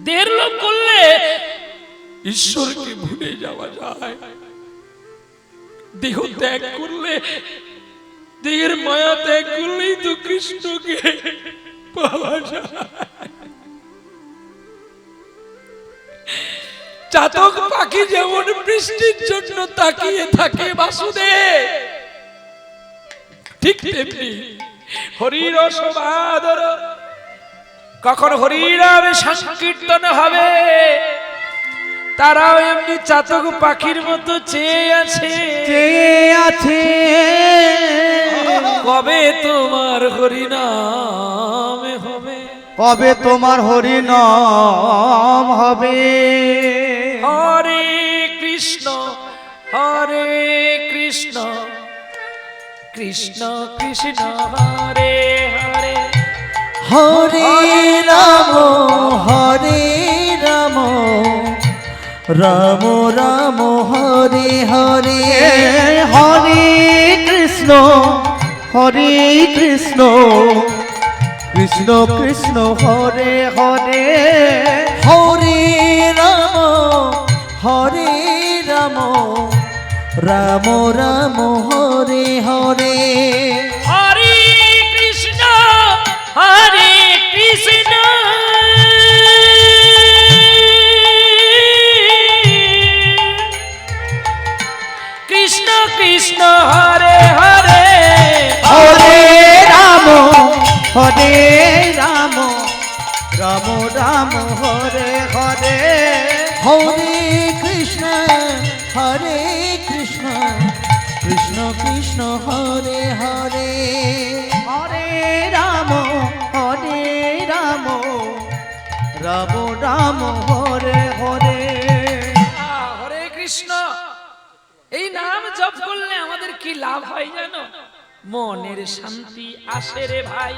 দেড় লোক করলে ঈশ্বরকে ভুলে যাওয়া যায়, দেহ ত্যাগ করলে, দেহের মায়া ত্যাগ করলেই তো কৃষ্ণকে পাওয়া যায়। চাতক পাখি যেমন বৃষ্টির জন্য তাকিয়ে থাকে বাসুদেব, ঠিক তেমনি হরিরস বাদর কখন হরিনামে সংকীর্তন হবে তারাও এমনি চাতক পাখির মতো চেয়ে আছে কবে তোমার হরিনাম হবে, কবে তোমার হরিনাম হবে। হরে কৃষ্ণ কৃষ্ণ কৃষ্ণ হরে হরে, হরে রাম রাম রাম হরে হরে, হরে কৃষ্ণ কৃষ্ণ কৃষ্ণ হরে হরে, হরে রাম রাম রাম হরে হরে, হরে কৃষ্ণ কৃষ্ণ কৃষ্ণ হরে হরে, হরে রাম রাম রাম হরে হরে, হরে কৃষ্ণ কৃষ্ণ কৃষ্ণ হরে হরে, হরে রাম রাম রাম হরে হরে। হরে কৃষ্ণ এই নাম জপ করলে আমাদের কি লাভ হয় জানো? মনের শান্তি আসে রে ভাই,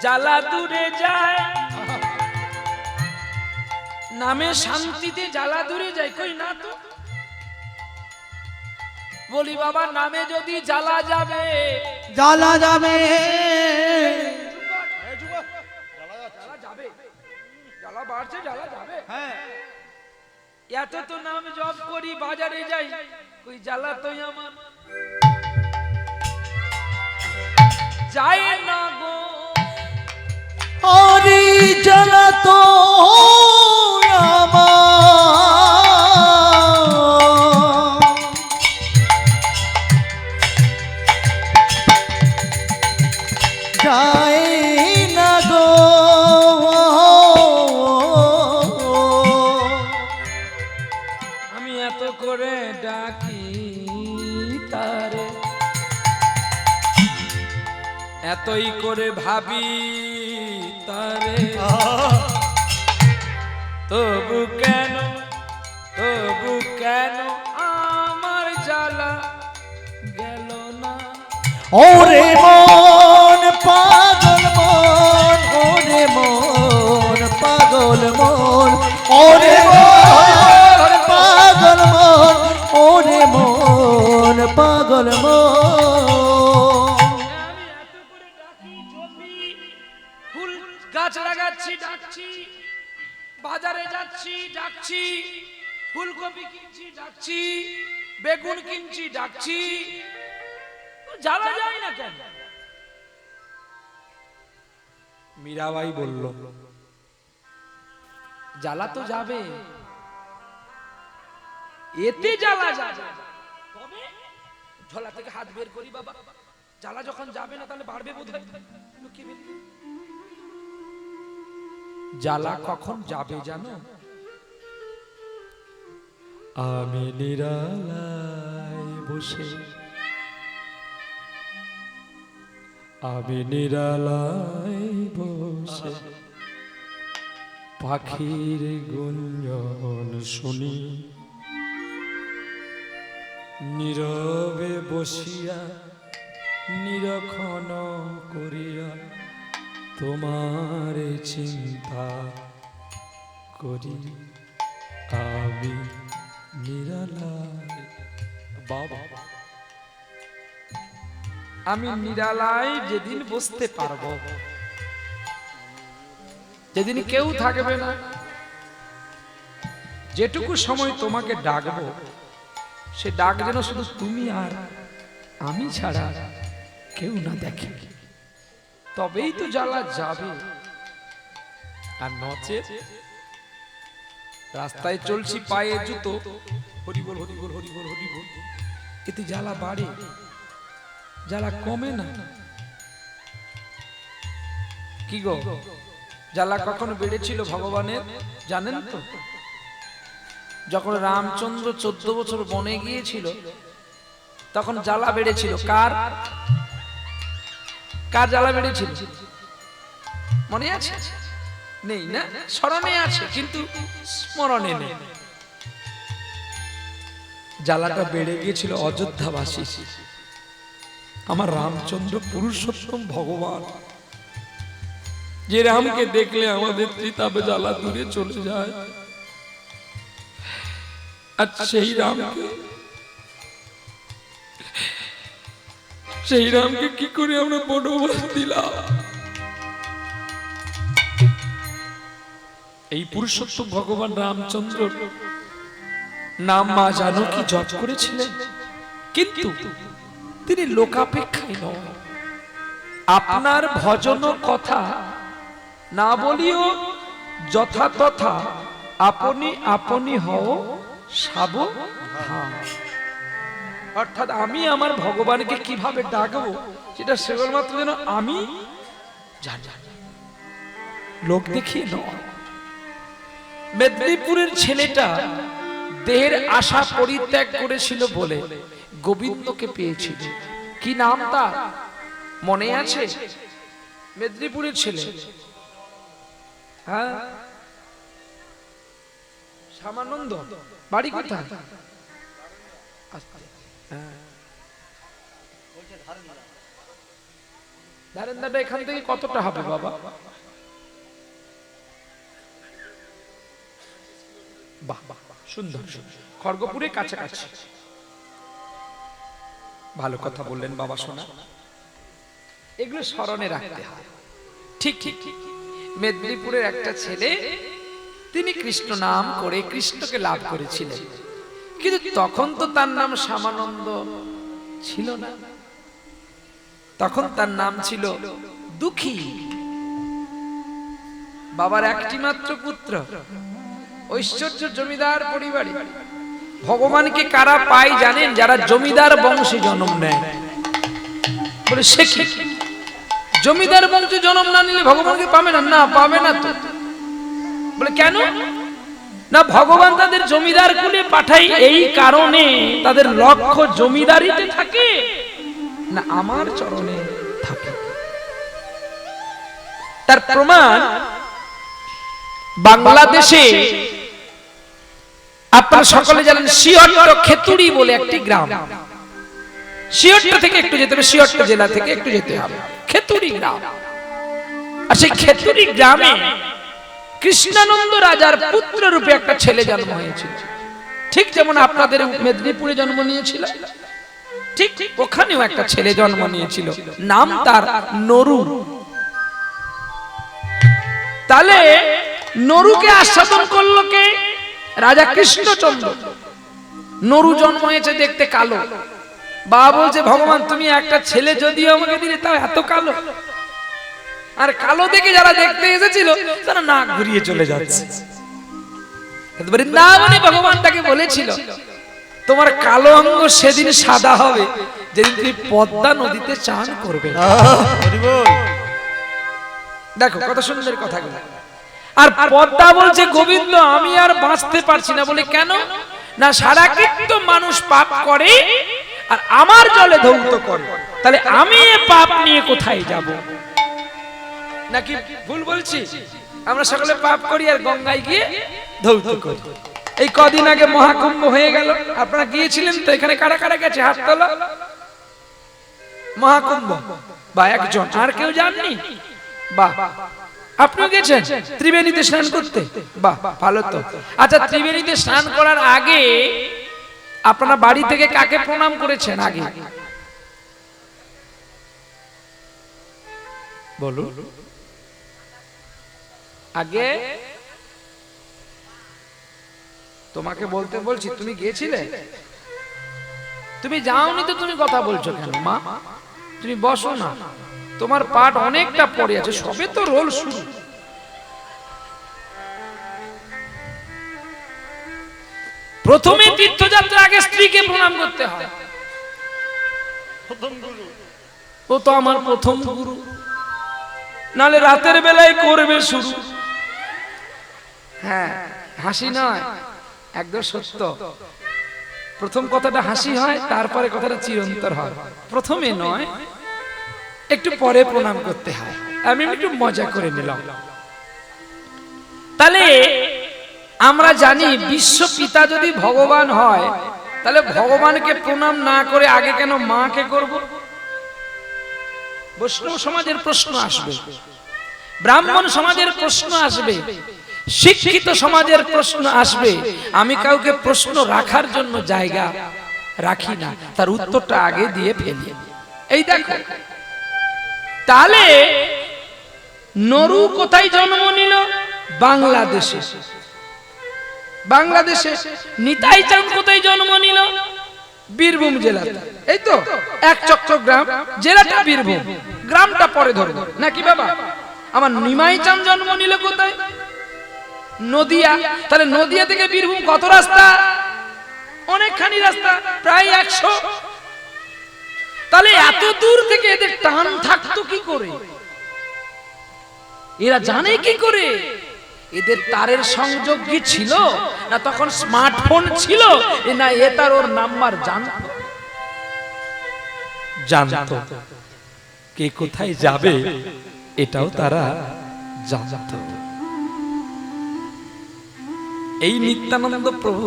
জ্বালা দূরে যায়, নামে শান্তিতে জ্বালা দূরে যায়। কই না তো বলি বাবা, নামে যদি জ্বালা যাবে জ্বালা বাড়ছে, জ্বালা যাবে। এত তো নাম জপ করি, বাজারে যাই, ওই জ্বালা তো আমার যায় না গো। হরি জ্বালা তো যায় না গো, আমি এত করে ডাকি তারে, এতই করে ভাবি তারে, তবু কেন আমার জ্বালা গেল না। ওরে মন পাগল মন, ওরে মন পাগল মন, ওরে মন পাগল মন, ওরে মন পাগল মন। আমি এত করে ডাকি জপি, ফুল গাছ লাগাচ্ছি ডাকছি, বাজারে যাচ্ছি ডাকছি, ফুলকপি কিনছি ডাকছি, বেগুন কিনছি ডাকছি, জ্বালা যায় না কেন? মীরাবাই বলল, জ্বালা তো যাবে, এতে জ্বালা যাবে। তবে ঝোলা থেকে হাত বের করি বাবা, জ্বালা যখন যাবে না তাহলে বাড়বে বোধহয়। জ্বালা কখন যাবে জানো? আমি নিরালায় বসে, আমি নিরালায় বসে পাখির গুঞ্জন শুনি, নীরবে বসিয়া নিরক্ষণ করিয়া তোমার চিন্তা করি। আমি নিরালায়, বাবা আমি নিরালায় যেদিন বসতে পারবো যেদিন কেউ থাকবে না, যেটুকু সময় তোমাকে ডাকবো সে ডাক যেন শুধু তুমি আর আমি ছাড়া কেউ না দেখে, তবেই তো জ্বালা যাবে। আর নচেত রাস্তায় চলছি পায়ে জুতো, হরিবল হরিবল হরিবল হরিবল, এতে জ্বালা বাড়ে, জ্বালা কমে না। কি গো, জ্বালা কখন বেড়েছিল ভগবানের জানেন তো? যখন রামচন্দ্র 14 বছর বনে গিয়েছিল তখন জ্বালা বেড়েছিল। কার কার জ্বালা বেড়েছিল মনে আছে? নেই না, স্মরণে আছে কিন্তু স্মরণে নেই। জ্বালাটা বেড়ে গিয়েছিল অযোধ্যাবাসী। আমার রামচন্দ্র পুরুষোত্তম ভগবান, যে রামকে দেখলে আমাদের ত্রিতাপে জ্বালা দূরে চলে যায়, আর সেই রামকে কি করে আমরা বনবাস দিলাম? এই পুরুষোত্তম ভগবান রামচন্দ্র নাম মা জানকী জপ করেছিলেন, কিন্তু তিনি লোকাপেক্ষায় নয়। আপনার ভজন কথা না বলিও যথাতথা, আপনি আপনি হও সাবধান। অর্থাৎ আমি আমার ভগবানকে কিভাবে ডাকবো সেটা কেবলমাত্র যেন আমি জানি, লোক দেখিয়ে নয়। মেদিনীপুরের ছেলেটা দেহের আশা পরিত্যাগ করেছিল বলে গোবিন্দকে পেয়েছিল। কি নাম তার মনে আছে? মেদিনীপুরের ছেলে, হ্যাঁ, শ্যামানন্দ। বাড়ি কোথায়? ধারেন্দাটা এখান থেকে কতটা হবে বাবা? বাহ বাহ, সুন্দর সুন্দর, খড়গপুরের কাছাকাছি। ভালো কথা বললেন বাবা সোনা, এগুলো স্মরণে রাখতে হয়। ঠিক ঠিক ঠিক। মেদিনীপুরের একটা ছেলে, তিনি কৃষ্ণ নাম করে কৃষ্ণকে লাভ করেছিলেন, কিন্তু তখন তো তার নাম শ্যামানন্দ ছিল না, তখন তার নাম ছিল দুঃখী। বাবার একটি মাত্র পুত্র, ঐশ্বর্য জমিদার পরিবারে। ভগবানকে কারা পায় জানেন? যারা জমিদার বংশে জন্ম নেয়। বলে সে কি, জমিদার বংশে জন্ম না নিলে ভগবানকে পাবে না? না, পাবে না তো। বলে কেন? না, ভগবান তাদের জমিদার কুলে পাঠায় এই কারণে তাদের লক্ষ্য জমিদারিতে থাকে না আমার চরণে থাকে। তার প্রমাণ বাংলাদেশে আপনারা সকলে জানেন সিহট্ট খেতুড়ি বলে একটি গ্রাম। সিহট্ট থেকে একটু যেতে হবে, সিহট্ট জেলা থেকে একটু যেতে হবে, খেতুড়ি গ্রাম। আর সেই খেতুড়ি গ্রামে কৃষ্ণানন্দ রাজার পুত্র রূপে একটা ছেলে জন্ম হয়েছিল। ঠিক যেমন আপনাদের মেদিনীপুরে জন্ম নিয়েছিল, ঠিক ওখানেও একটা ছেলে জন্ম নিয়েছিল, নাম তার নরু। তাহলে নরুকে আস্বাদন করলো কে? রাজা কৃষ্ণচন্দ্র। নরু জন্ম হয়েছে দেখতে কালো। বাবা বলছে, ভগবান তুমি একটা ছেলে যদিও আমাকে দিলে, তাও এত কালো। আর কালো দেখে যারা দেখতে এসেছিল তারা নাক ঘুরিয়ে চলে যাচ্ছে। বৃন্দাবনে ভগবান তাকে বলেছিল, তোমার কালো অঙ্গ সেদিন সাদা হবে যেদিন তুমি পদ্মা নদীতে চান করবে। দেখো কত সুন্দর কথাগুলো। আর পদ্মা বলছে, গোবিন্দ আমি আর বাঁচতে পারছি না। বলে কেন? না, সারা কিন্তু মানুষ পাপ করে আর আমার জলে ধৌত করে, তাহলে আমি এ পাপ নিয়ে কোথায় যাব? নাকি ভুল বলছি? আমরা সকলে পাপ করি আর গঙ্গায় গিয়ে ধৌত করি। এই কদিন আগে মহাকুম্ভ হয়ে গেল, আপনারা গিয়েছিলেন তো? এখানে কারা কারা গেছে হাত তোলো। মহাকুম্ভ বা একজন, আর কেউ যাননি? বাহ, আপনিও গেছেন ত্রিবেণীতে স্নান করতে? বাহ, ভালো তো। আচ্ছা, ত্রিবেণীতে স্নান করার আগে আপনারা বাড়ি থেকে কাকে প্রণাম করেছেন? আগে বলুন। আগে তোমাকে বলতে বলছি, তুমি গিয়েছিলে? তুমি যাওনি তো তুমি কথা বলছো কেন মা? তুমি বসো না, তোমার পাঠ অনেকটা পড়ে আছে, সবে তো রোল শুরু। প্রথমে তীর্থযাত্রা আগে স্ত্রীকে প্রণাম করতে হয়। ও তো আমার প্রথম গুরু, নালে রাতের বেলায় করবে শুরু। হ্যাঁ, হাসি নয়, একদম সত্য। প্রথম কথাটা হাসি হয়, তারপরে কথাটা চিরন্তর হয়। প্রথমে নয়, একটু পরে প্রণাম করতে হয়। আমি একটু মজা করে নিলাম। তাহলে আমরা জানি বিশ্ব পিতা যদি ভগবান হয়, তাহলে ভগবানকে প্রণাম না করে আগে কেন মাকে করব? বৈষ্ণব সমাজের প্রশ্ন আসবে, ব্রাহ্মণ সমাজের প্রশ্ন আসবে, শিক্ষিত সমাজের প্রশ্ন আসবে। আমি কাউকে প্রশ্ন রাখার জন্য জায়গা রাখি না, তার উত্তরটা আগে দিয়ে ফেলি। এই দেখো, তাহলে নরু কোথায় জন্ম নিল? বাংলাদেশে। বাংলাদেশে নিতাই চাঁদ কোথায় জন্ম নিল? বীরভূম জেলাতে। এই তো এক চট্টগ্রাম, জেলাটা বীরভূম, গ্রামটা পরে ধরবো নাকি বাবা? আমার নিমাই চাঁদ জন্ম নিল কোথায়? নদিয়া। তাহলে নদিয়া থেকে বীরভূম কত রাস্তা? অনেকখানি রাস্তা, প্রায় 100। তাহলে এত দূর থেকে এদের টান থাকতো কি করে? এরা জানে কি করে? এদের তারের সংযোগ কি ছিল না? তখন স্মার্টফোন ছিল না? এ তার ওর নাম্বার জানতো, কে কোথায় যাবে এটাও তারা জানতো। এই নিত্যানন্দ প্রভু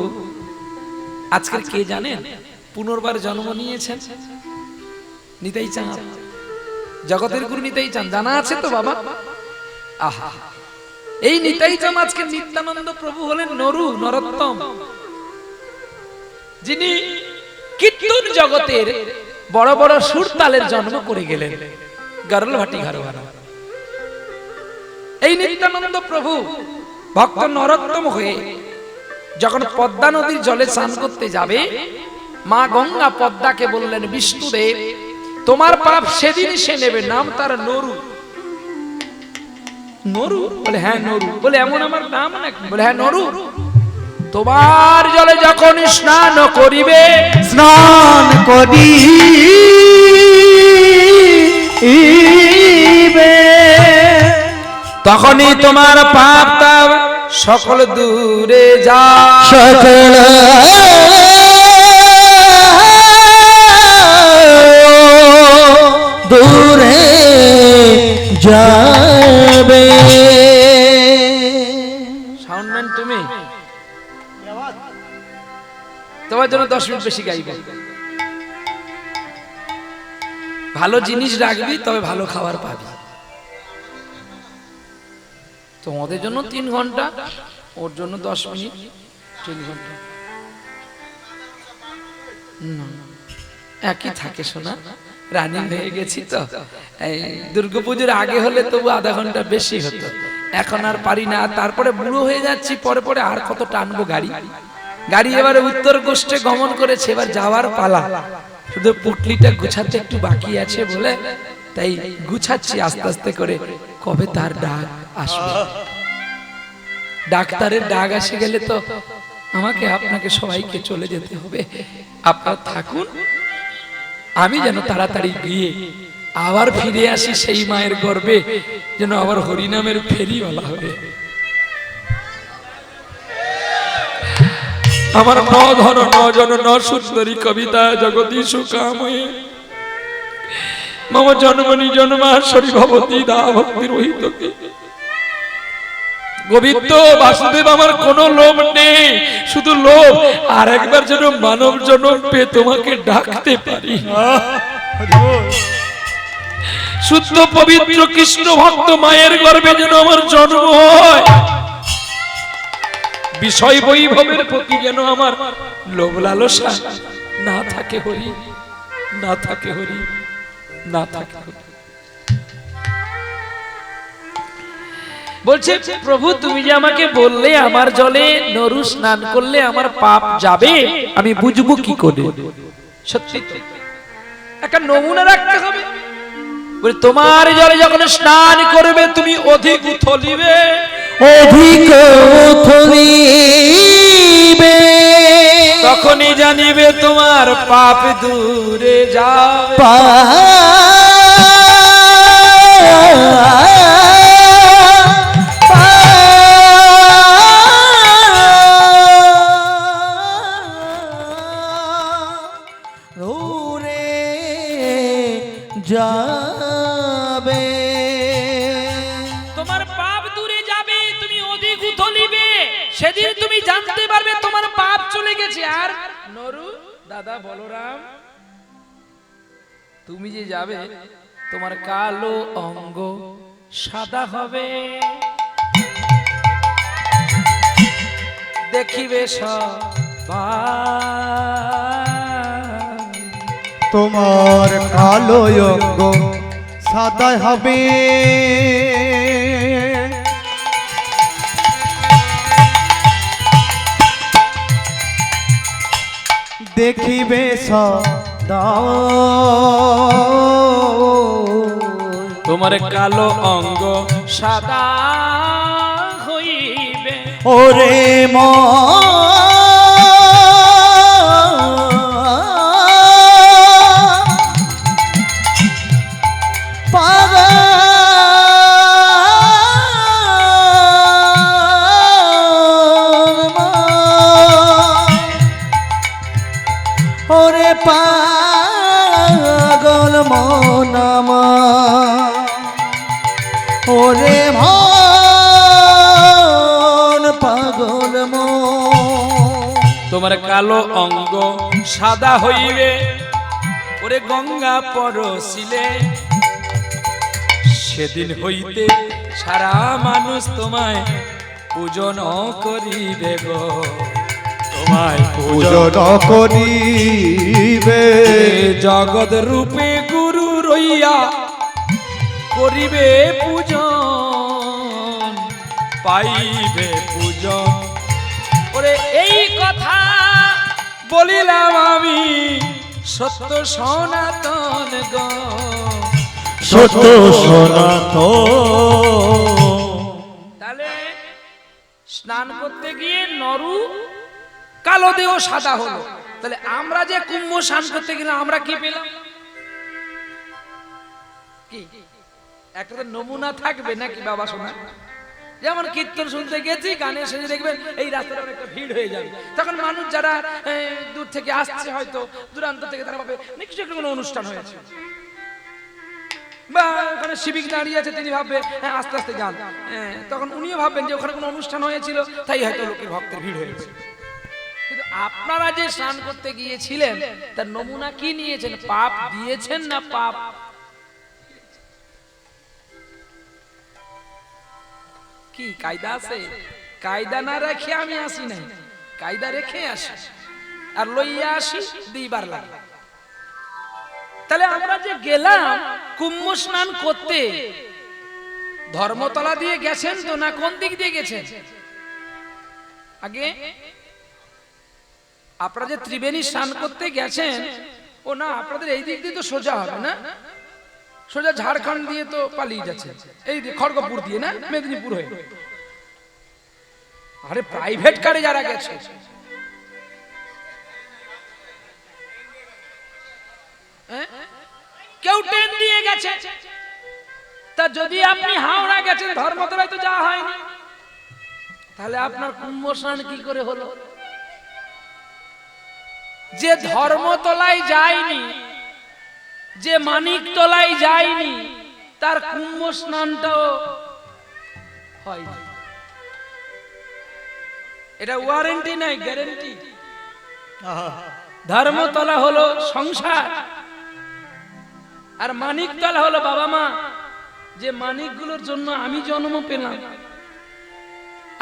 আজকের কে জানেন? পুনর্বার জন্ম নিয়েছেন নিতাই চাঁদ, জগতের গুরু নিতাই চাঁদ। জানা আছে তো বাবা? আহা, এই নিতাই চাঁদ আজকে নিত্যানন্দ প্রভু হলেন নরু, নরোত্তম, যিনি কীর্তন জগতের বড় বড় সুর তালের জন্ম করে গেলেন, গরল ভাটি ঘরওয়ালা। এই নিত্যানন্দ প্রভু ভক্ত নরোত্তম হয়ে যখন পদ্মা নদীর জলে স্নান করতে যাবে, মা গঙ্গা পদ্মাকে বললেন, বিষ্ণুদেব তোমার পাপ সেদিন সে নেবে। নাম তার নরু। নরু? বলে হ্যাঁ নরু। বলে এমন আমার নাম নাকি? বলে হ্যাঁ নরু। তোমার জলে যখন স্নান করিবে, স্নান করিবে, তখনই তোমার পাপ তাপ সকল দূরে যা, সকল দূরে যাবে। সাউন্ডম্যান তুমি, তোমার জন্য 10 মিনিট বেশি গাইবে। ভালো জিনিস রাখবি তবে ভালো খাবার পাবি। তোমাদের জন্য 3 ঘন্টা, ওর জন্য 10 মিনিট, 3 ঘন্টা একই থাকে। শোনা, রানিং হয়ে গেছি তো। এই দুর্গাপুজোর আগে হলে তবু আধা ঘন্টা বেশি হতো, এখন আর পারি না। তারপরে বুড়ো হয়ে যাচ্ছি, পরে পরে আর কত টানবো গাড়ি। গাড়ি এবারে উত্তর গোষ্ঠে গমন করেছে, এবার যাওয়ার পালা। শুধু পুটলিটা গুছাতে একটু বাকি আছে বলে তাই গুছাচ্ছি আস্তে আস্তে করে। কবে তার ডাক আসবে? ডাক্তারের ডাক এসে গেলে তো আমাকে আপনাকে সবাইকে চলে যেতে হবে। আপনারা থাকুন, আমি যেন তাড়াতাড়ি গিয়ে আবার ফিরে আসি সেই মায়ের গর্ভে, যেন আবার হরিনামের ফেরিওয়ালা হবে। আমার ন ধন ন জন ন সুন্দরী কবিতা জগদীশ কাময়ে মম জন্মনি জন্মাশ্বরী ভবতী দা ভক্তি রহিত। গোবিন্দ বাসুদেব, আমার কোনো লোভ নেই, শুধু লোভ আর একবার যেন মানব জন্ম পেয়ে তোমাকে ডাকতে পারি। শুদ্ধ পবিত্র কৃষ্ণ ভক্ত মায়ের গর্ভে যেন আমার জন্ম হয়। বিষয় বৈভবের প্রতি যেন আমার লোভ লালসা না থাকে। হরি না থাকে, হরি না থাকে। বলছে প্রভু তুমি যে আমাকে বললে আমার জলে নরু স্নান করলে আমার পাপ যাবে, আমি বুঝবো কি করে? সত্যি তো একটা নমুনা রাখতে হবে। বলে তোমার জলে যখন স্নান করবে তুমি অধিক উথলিবে, অধিক উথলিবে, তখনই জানিবে তোমার পাপ দূরে যাবে। দূরে যাবে, তোমার পাপ দূরে যাবে, তুমি অধিক উথলিবে, সেদিন তুমি জানতে পারবে তোমার পাপ চলে গেছে। আর নরু দাদা বলরাম তুমি যে যাবে তোমার কালো অঙ্গ সাদা হবে, দেখিবে সবাই তোমার কালো অঙ্গ সাদা হবে, দেখিবে সদা, তোমার কালো অঙ্গ সাদা হইবে। ওরে ওরে পাগল মনামা, ওরে মন পাগল মন, তোমার কালো অঙ্গ সাদা হইবে, ওরে গঙ্গা পরশিলে সেদিন হইতে সারা মানুষ তোমায় পূজন করিবে গো, তোমায় পূজন করিবে, জগৎ রূপে গুরু রইয়া করিবে পূজন, পাইবে পূজন। ওরে এই কথা বলিলাম আমি সত্য সনাতন গো, সত্য সনাতন। তাহলে স্নান করতে গিয়ে নরু কালো দেহ সাদা হলো, তাহলে আমরা যে কুম্ভ স্নান করতে গেলাম আমরা কি পেলাম? কি একটা তো নমুনা থাকবে নাকি বাবা শোনা? যেমন কীর্তন শুনতে গেছি, গানের শেষে দেখবেন এই রাস্তাটা একটা ভিড় হয়ে যাবে, তখন মানুষ যারা দূর থেকে আসছে হয়তো দূরান্ত থেকে তারা ভাবে নিশ্চয়ই একটা কোনো অনুষ্ঠান হয়েছে, বা ওখানে শিবিক দাঁড়িয়ে আছে তিনি ভাববে হ্যাঁ আস্তে আস্তে যান, তখন উনিও ভাববেন যে ওখানে কোনো অনুষ্ঠান হয়েছিল তাই হয়তো লোকের ভক্তের ভিড় হয়েছে। কিন্তু আপনারা যে স্নান করতে গিয়েছিলেন তার নমুনা কি নিয়েছেন? পাপ দিয়েছেন না পাপ? কি কায়দা আছে? কায়দা না রেখে আমি আসি নাই, কায়দা রেখে আসি আর লইয়া আসি দিবার লাগে। তাহলে আমরা যে গেলাম কুম্ভ স্নান করতে, ধর্মতলা দিয়ে গেছেন তো না কোন দিক দিয়ে গেছেন? আগে আপনারা যে ত্রিবেণী স্নান করতে গেছেন, ও না আপনাদের এই দিক দিয়ে তো সোজা হবে না, সোজা ঝাড়খণ্ড দিয়ে তো পালিয়ে যাচ্ছে, এই খড়গপুর দিয়ে না মেদিনীপুর হয়ে। আরে প্রাইভেট কারে যারা গেছে, কেউ ট্রেন দিয়ে গেছে, তা যদি আপনি হাওড়া গেছেন ধর্মতলায় তো যাওয়া হয়নি, তাহলে আপনার কুম্ভ স্নান কি করে হলো? যে ধর্মতলায় যায়নি, যে মানিকতলায় যায়নি, তার কুম্ভ স্নানটাও হয়নি। এটা ওয়ারেন্টি নাই, গ্যারেন্টি। ধর্মতলা হলো সংসার, আর মানিকতলা হলো বাবা মা, যে মানিকগুলোর জন্য আমি জন্ম পেলাম।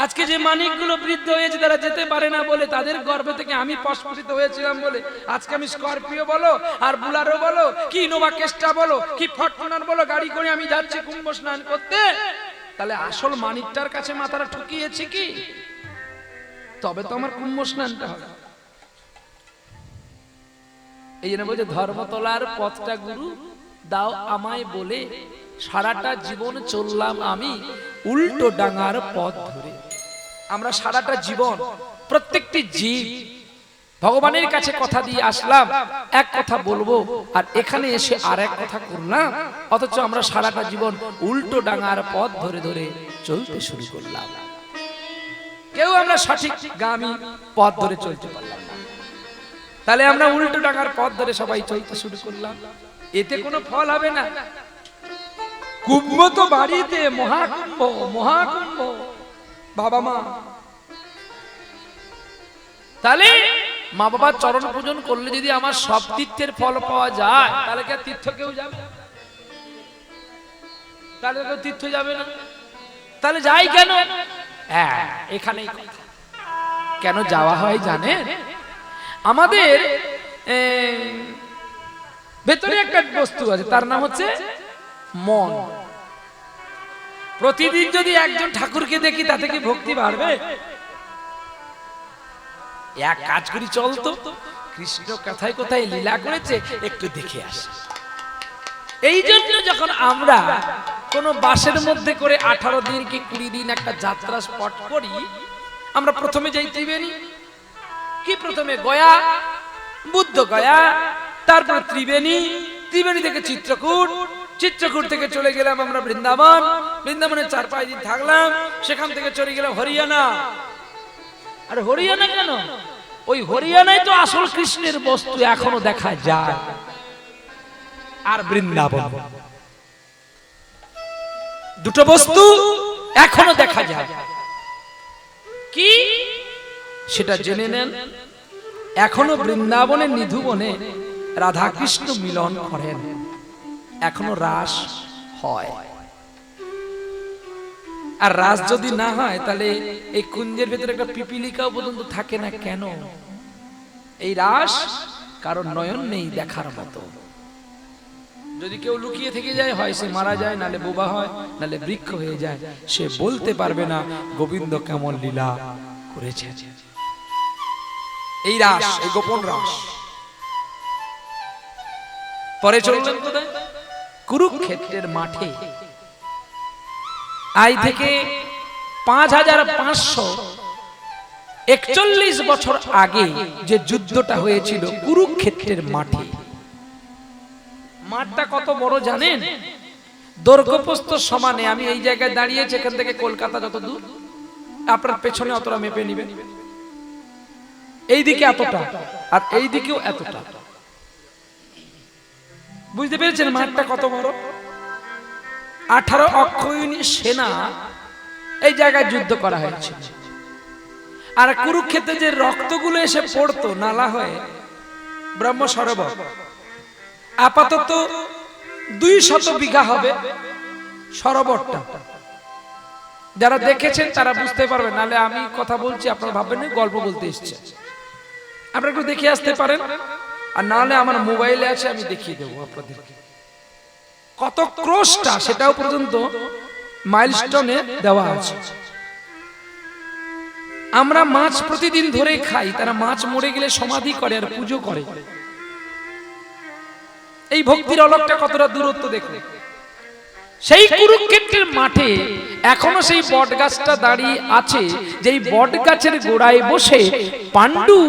আজকে যে মানিকগুলো বৃদ্ধ হয়েছে তারা যেতে পারে না বলে, তাদের গর্ভ থেকে আমি প্রস্ফুটিত হয়েছিলাম বলে আজকে আমি স্করপিও বলো আর বুলারো বলো কি ইনোভা ক্রিস্টা বলো কি ফরচুনার বলো গাড়ি করে আমি যাচ্ছি কুম্ভ স্নান করতে। তাহলে আসল মানিকটার কাছে মাথাটা ঠুকিয়েছি কি? তবে তো আমার কুম্ভ স্নানটা হবে। এই জন্য বলছে ধর্মতলার পথটা গুরু দাও আমায় বলে, সারাটা জীবন চললাম আমি উল্টো ডাঙার পথ ধরে। আমরা সারাটা জীবন প্রত্যেকটি জীব ভগবানের কাছে কথা দিয়ে আসলাম, এক কথা বলবো, আর এখানে এসে আর এক কথা করলাম, অথচ আমরা সারাটা জীবন উল্টো ডাঙার পথ ধরে ধরে চলতে শুরু করলাম। কেউ আমরা সঠিক গামী পথ ধরে চলতে পারলাম না। তাহলে আমরা উল্টো ডাঙার পথ ধরে সবাই চলতে শুরু করলাম, এতে কোনো ফল হবে না। কুম্ভ তো বাড়িতে, মহাকুম্ভ, মহাকুম্ভ বাবা মা। তাহলে মা বাবার চরণ পূজন করলে যদি আমার সব তীর্থের ফল পাওয়া যায়, তাহলে কি তীর্থ কেউ যাবে? তাহলে কেউ তীর্থ যাবে না। তাহলে যাই কেন? হ্যাঁ, এখানেই কথা। কেন যাওয়া হয় জানেন? আমাদের ভেতরে একটা বস্তু আছে, তার নাম হচ্ছে মন। প্রতিদিন যদি একজন ঠাকুরকে দেখি, তাতে কি ভক্তি বাড়বে? এক কাজ করি, চলতো কৃষ্ণ কোথায় কোথায় লীলা করেছে একটু দেখে আসি। এই জন্য যখন আমরা কোন বাসের মধ্যে করে 18 দিন কি 20 দিন একটা যাত্রা স্পট করি, আমরা প্রথমে যাই ত্রিবেণী। কি প্রথমে? গয়া, বুদ্ধ গয়া, তারপর ত্রিবেণী, ত্রিবেণী থেকে চিত্রকূট, চিত্রকূট থেকে চলে গেলাম আমরা বৃন্দাবন, বৃন্দাবনে 4-5 দিন থাকলাম, সেখান থেকে চলে গেলাম হরিয়ানা। আর হরিয়ানা কেন? ওই হরিয়ানায় তো আসল কৃষ্ণের বস্তু এখনো দেখা যায়। আর বৃন্দাবন, দুটো বস্তু এখনো দেখা যায়। কি সেটা জেনে নেন। এখনো বৃন্দাবনের নিধুবনে রাধা কৃষ্ণ মিলন করেন, এখনো রাস হয়। আর রাস যদি না হয়, তাহলে এই কুঞ্জের ভেতরে একটা পিপিলিকাও পর্যন্ত থাকে না। কেন? এই রাস কারণ নয়ন নেই দেখার মতো। যদি কেউ লুকিয়ে থেকে যায়, হয় সে মারা যায়, নালে বোবা হয়, নালে বৃক্ষ হয়ে যায়, সে বলতে পারবে না গোবিন্দ কেমন লীলা করেছে। এই রাস, এই গোপন রাস। পরে চললেন কোথায়? কুরুক্ষেত্রের মাঠে। আজ থেকে 5541 বছর আগে যে যুদ্ধটা হয়েছিল কুরুক্ষেত্রের মাঠে। মাঠটা কত বড় জানেন? দৈর্ঘ্যপ্রস্থ সমানে। আমি এই জায়গায় দাঁড়িয়েছি, এখান থেকে কলকাতা যত দূর, আপনার পেছনে অতটা মেপে নিবেন। এইদিকে এতটা, আর এইদিকেও এতটা। বুঝতে পেরেছেন মাঠটা কত বড়? 18 অক্ষৌহিণী সেনা এই জায়গায় যুদ্ধ করা হয়েছে। আর কুরুক্ষেত্রে যে রক্তগুলো এসে পড়তো নালা হয়ে ব্রহ্ম সরোবর, আপাতত 200 বিঘা হবে সরোবরটা। যারা দেখেছেন তারা বুঝতে পারবেন, নালে আমি কথা বলছি আপনারা ভাববেন না গল্প বলতে এসেছে। আপনারা একটু দেখে আসতে পারেন, আর নাহলে আমার মোবাইলে আছে, আমি দেখিয়ে দেবো আপনাদেরকে কত ক্রোশটা, সেটাও পর্যন্ত মাইলস্টোনে দেওয়া আছে। আমরা মাছ প্রতিদিন ধরে খাই, তারা মাছ মরে গেলে সমাধি করে আর পুজো করে। এই ভক্তির অলকটা কতটা দূরত্ব দেখুন। সেই কুরুক্ষেত্রের মাঠে এখনো সেই বট গাছটা দাঁড়িয়ে আছে, যেই বট গাছের গোড়ায় বসে পাণ্ডু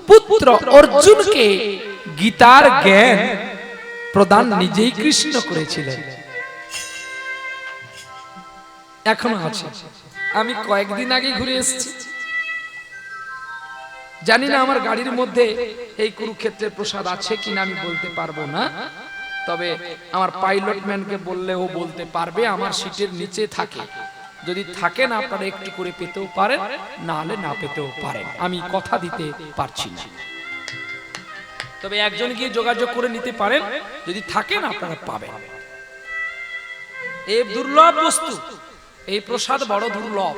পুত্র অর্জুনকে গীতার জ্ঞান প্রদান নিজেই কৃষ্ণ করেছিলেন। এখনো আছে। আমি কয়েকদিন আগে ঘুরে এসেছি, জানি না আমার গাড়ির মধ্যে এই কুরুক্ষেত্রের প্রসাদ আছে কিনা আমি বলতে পারবো না, তবে আমার পাইলট ম্যানকে বললে ও বলতে পারবে। আমার সিটের নিচে থাকে, যদি থাকে না আপনারা একটু করে পেতেও পারেন, না হলে না পেতেও পারেন, আমি কথা দিতে পারছি না। তবে একজন গিয়ে যোগাযোগ করে নিতে পারেন, যদি থাকে না আপনারা পাবেন। এই দুর্লভ বস্তু, এই প্রসাদ বড় দুর্লভ।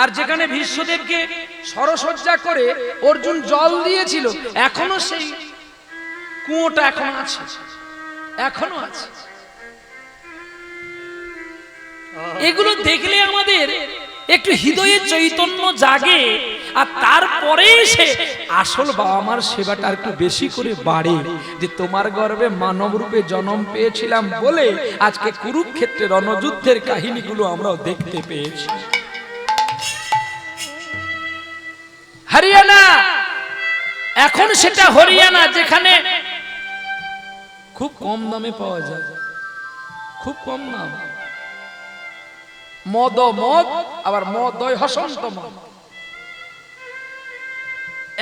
আর যেখানে ভীষ্মদেবকে সরসজ্জা করে অর্জুন জল দিয়েছিল, এখনো সেই কুয়োটা এখনো আছে, এখনো আছে। এগুলো দেখলে আমাদের একটু হৃদয়ে চৈতন্য জাগে, আর তারপরে সে আসল বাবা মার সেবাটা একটু বেশি করে বাড়ে, যে তোমার গর্ভে মানব রূপে জন্ম পেয়েছিলাম বলে আজকে কুরুক্ষেত্রের রণযুদ্ধের কাহিনীগুলো আমরাও দেখতে পেয়েছি। হরিয়ানা, এখন সেটা হরিয়ানা যেখানে খুব কম দামে পাওয়া যায়, খুব কম দাম। মদ আবার মদয় হসন্ত মদ,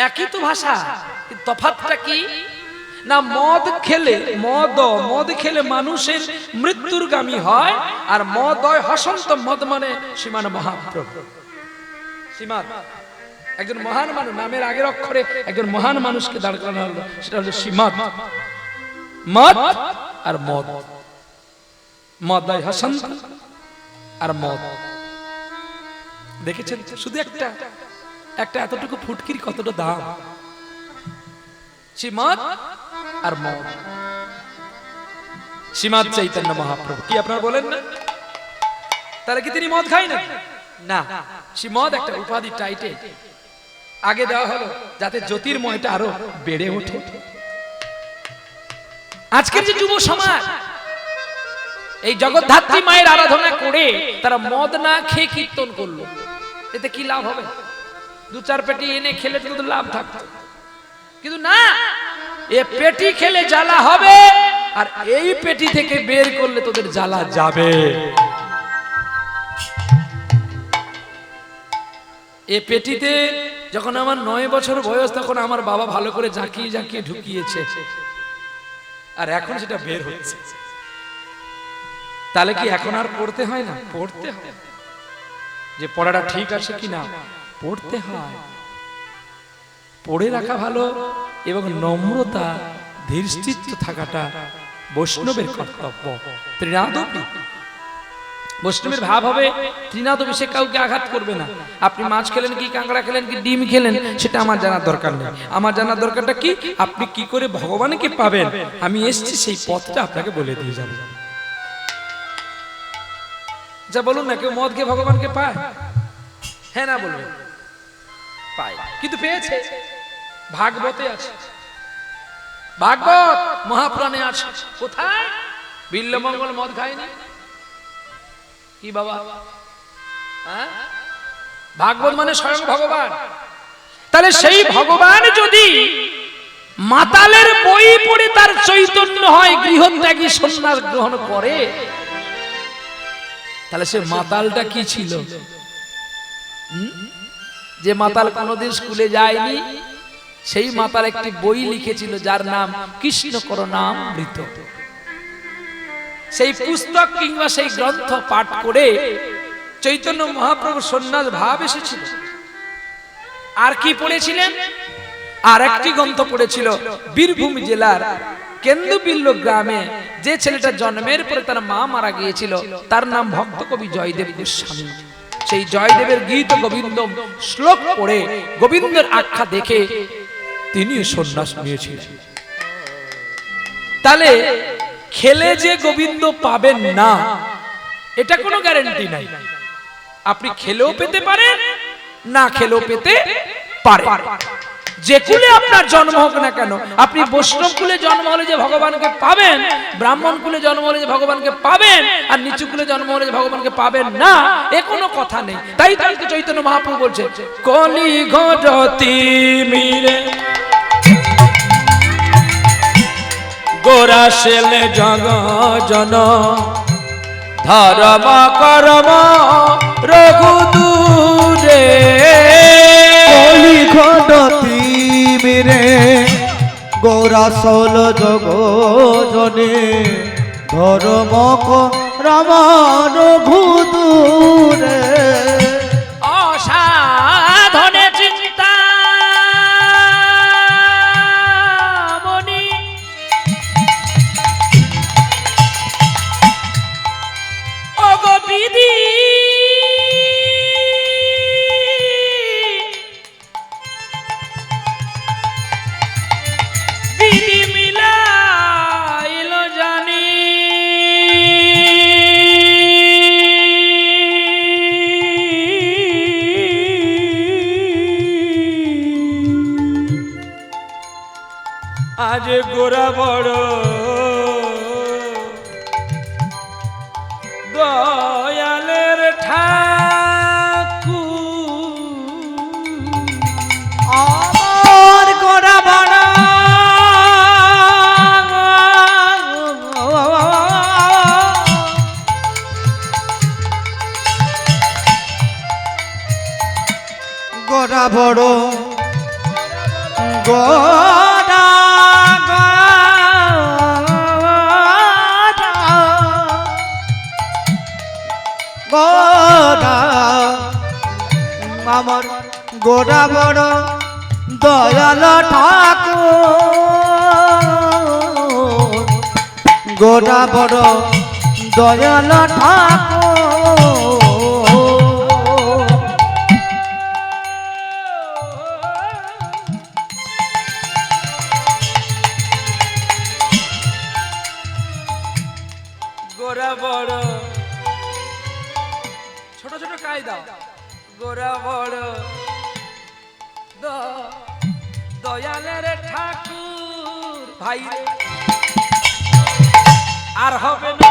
একই তো ভাষা, তফাৎটা কি না? মদ খেলে মানুষের মৃত্যুরগামী হয়, আর মদয় হসন্ত মদ মানে শ্রীমান মহাপ্রভু। শ্রীমান একজন মহান মানুষ, নামের আগের অক্ষরে একজন মহান মানুষকে দাঁড় করানো হলো, সেটা হলো শ্রীমৎ। মদ আর মদ, মদয় হসন্ত আর মদ, দেখেছেন? শুধু একটা এতটুকু ফুটকির কতটা দাম, শ্রীমৎ আর মদ। শ্রীমৎ চৈতন্য মহাপ্রভু কি আপনারা বলেন না? তাহলে কি তিনি মদ খায় না? না, শ্রীমৎ একটা উপাধি, টাইটেল আগে দেওয়া হলো যাতে জ্যোতির্ময়টা আরো বেড়ে ওঠে। আজকের যে যুব সমাজ এই জগদ্ধাত্রী মায়ের আরাধনা করে তারা মদ না খেয়ে কীর্তন করলো, এতে কি লাভ হবে? দু চার পেটি এনে খেলে তো লাভ থাকতো, কিন্তু না, এ পেটি খেলে জ্বালা হবে, আর এই পেটি থেকে বের করলে তোদের জ্বালা যাবে। এ পেটিতে যখন আমার 9 বছর বয়স, তখন আমার বাবা ভালো করে জাঁকিয়ে ঢুকিয়েছে, আর এখন সেটা বের হচ্ছে। তাহলে কি এখন আর পড়তে হয় না? পড়তে হয়। যে পড়াটা ঠিক আছে কিনা পড়তে হয়, পড়ে রাখা ভালো, এবং নম্রতা ধীরস্থিত থাকাটা বৈষ্ণবের কর্তব্য। ত্রিনাদপি, বৈষ্ণবের ভাব হবে ত্রিনাদপি, সে কাউকে আঘাত করবে না। আপনি মাছ খেলেন কি, কাঁকড়া খেলেন কি, ডিম খেলেন, সেটা আমার জানার দরকার নেই। আমার জানার দরকারটা কি, আপনি কি করে ভগবানকে পাবেন, আমি এসছি সেই পথটা আপনাকে বলে দিয়ে যাব। যা বলুন না, কেউ মদ খেয়ে ভগবানকে পায়? হ্যাঁ না বলবেন? পায়, কিন্তু পেয়েছে ভাগবতে আছে, ভাগবত মহাপুরাণে আছে। কোথায়? বিল্লমঙ্গল মদ খায়নি কি বাবা? হ্যাঁ, ভাগবত মানে স্বয়ং ভগবান। তাহলে সেই ভগবান যদি মাতালের বই পড়ে তার চৈতন্য হয়, গৃহত্যাগী সন্ন্যাস গ্রহণ করে, তাহলে সে মাতালটা কি ছিল? যে মাতাল কোনোদিন স্কুলে যায়নি, সেই মাতাল একটি বই লিখেছিল যার নাম কৃষ্ণ করুণামৃত। সেই পুস্তক কিংবা সেই গ্রন্থ পাঠ করে চৈতন্য মহাপ্রভু সন্ন্যাস ভাব এসেছিল। আর কি পড়েছিলেন? আর একটি গ্রন্থ পড়েছিল বীরভূম জেলার কেন্দুবিল্ল গ্রামে যে ছেলেটা জন্মের পরে তার মা মারা গিয়েছিল, তার নাম ভক্ত কবি জয়দেব গোস্বামী। সেই জয়দেবের গীত গোবিন্দ শ্লোক পড়ে, গোবিন্দের আখ্যা দেখে তিনি সন্ন্যাস নিয়েছিলেন। তাহলে খেলে যে গোবিন্দ পাবেন না, এটা কোনো গ্যারান্টি নাই। আপনি খেলেও পেতে পারেন, না খেলেও পেতে পারেন। যে কুলে আপনার জন্ম হোক না কেন, আপনি বৈষ্ণব কুলে জন্ম হলে যে ভগবানকে পাবেন, ব্রাহ্মণ কুলে জন্ম হলে যে ভগবানকে পাবেন, আর নিচু কুলে জন্ম হলে যে ভগবানকে পাবেন না, এ কোনো কথা নেই। তাই তো চৈতন্য মহাপ্রভু বলছে, কলি ঘটতি মিলে গোরা সেলে জগ জন ধর্ম কর্ম রঘু দূরে। কলি ঘটতি মিরে গৌরা সল জগ জনে ধর্ম রামান ভূদুরে। অসাধনে চিন্তা মনি অগবিধি বিধি মিলাইল জানি গোরা বড় দয়ালের ঠাকুর আমার গোরা বড় গোরা বড় গোরা গোরা আমার গোরা বড় দয়াল ঠাকুর গোরা বড় দয়াল ঠাকুর গোরা বড় ছোট ছোট কায়দা গোরা বড় দয়ালের ঠাকুর ভাই আর হবে না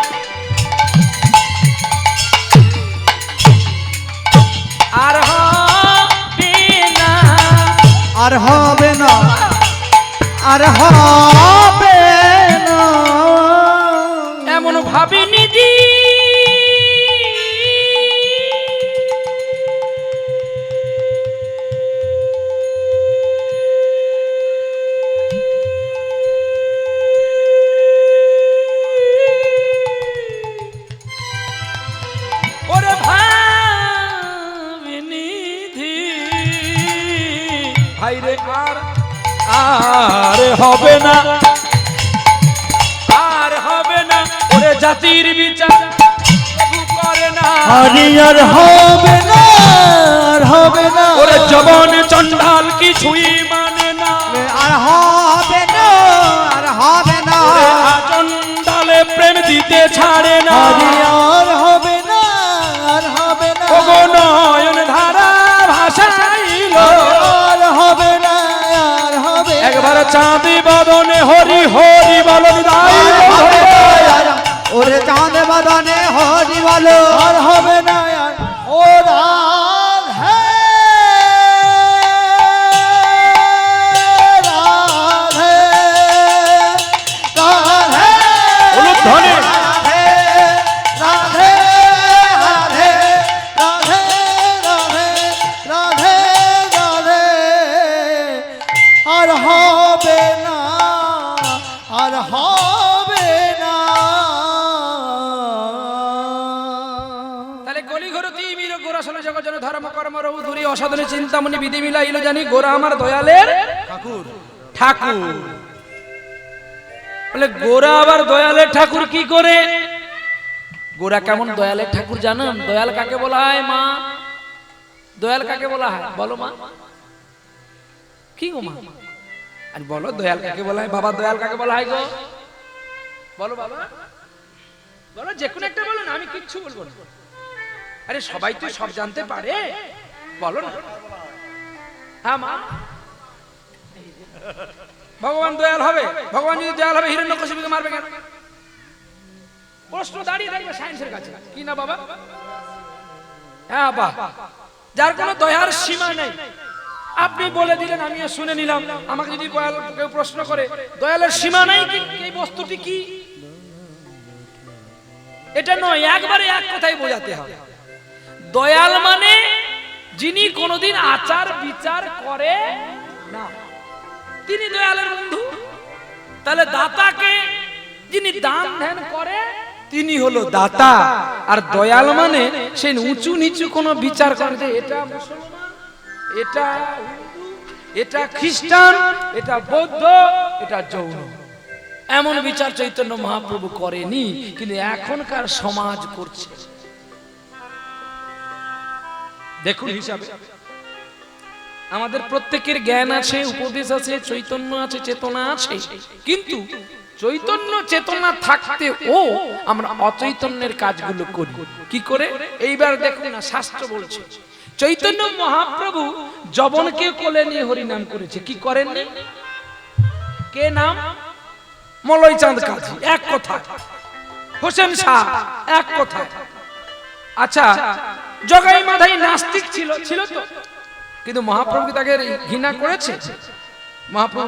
আর হবে না আর হবে না আর হবে না এমন ভাবিনি দি ওরে ভাবিনি দি ভাইরে আর হবে না আর হবে না ওরে জাতির বিচার প্রভু করে না আরে আর হবে না আর হবে না ওরে জবন চন্ডাল কিছুই মানে না আর হবে না আর হবে না ওরে চন্ডালে প্রেম দিতে ছাড়ে না আরে আর হবে না আর হবে না ওগো নয়ন ধারা ভাষাইল আর হবে না আর হবে না। একবার চাঁদি বদনে হরি হরি বলন দাই ওরে চাঁদ বাদানে হরি বলো আর হবে না আর ও রাধে রাধে রাধে উলুধ্বনি রাধে রাধে রাধে রাধে রাধে রাধে রাধে আর হবে না আর হবে না তাহলে গলি ঘর তিমির গোরা সলে জগৎ জন ধর্ম কর্ম রহু ধুরি অসাধনে চিন্তামণি বিধি মিলাইলো জানি গোরা আমার দয়ালের ঠাকুর ঠাকুর বলে গোরা আবার দয়ালের ঠাকুর কি করে গোরা কেমন দয়ালের ঠাকুর জানেন দয়াল কাকে বলা হয় মা দয়াল কাকে বলা হয় বলো মা কি গো মা আর বলো দয়াল কাকে বলা হয় বাবা দয়াল কাকে বলা হয় গো বলো বাবা বলো যে কোনো একটা বলো না আমি কিচ্ছু বলবো না আরে সবাই তো সব জানতে পারে বলো না হ্যাঁ মা ভগবান দয়াল হবে ভগবান যদি দয়াল হবে হিরণ্যকশিপুকে মারবে কেন প্রশ্ন দাঁড়িয়ে থাকবে সায়েন্সের কাছে কি না বাবা হ্যাঁ বাবা যার কোনো দয়ার সীমা নেই আপনি বলে দিলেন আমিও শুনে নিলাম আমাকে যদি কেউ প্রশ্ন করে দয়ালের সীমা নাই কি এই বস্তুটি কি এটা নয় একবারে এক কথাই বোঝাতে হবে দয়াল মানে যিনি কোনোদিন আচার বিচার করে না তিনি দয়ালের বন্ধু তাহলে দাতাকে যিনি দান ধ্যান করে তিনি হলো দাতা আর দয়াল মানে সেই উঁচু নিচু কোনো বিচার করে যে এটা মুসলমান এটা হিন্দু এটা খ্রিস্টান এটা বৌদ্ধ এটা জৈন এমন বিচার চৈতন্য মহাপ্রভু করেনি কিন্তু এখনকার সমাজ করছে দেখুন হিসাবে আমাদের প্রত্যেকের জ্ঞান আছে উপদেশ আছে চৈতন্য আছে চেতনা আছে কিন্তু চৈতন্য চেতনা থাকতে ও আমরা অচৈতন্যের কাজগুলো করি কি করে এইবার দেখুন না শাস্ত্র বলছে চৈতন্য মহাপ্রভু যবনকে কোলে নিয়ে হরি নাম করেছে কি করেননি কে নাম মলয় চাঁদ কাজী এক কথা, হোসেন শাহ এক কথা। আচ্ছা, জগাই মাধাই নাস্তিক ছিল তো, কিন্তু মহাপ্রভু কি তাকে ঘৃণা করেছে? মহাপ্রভু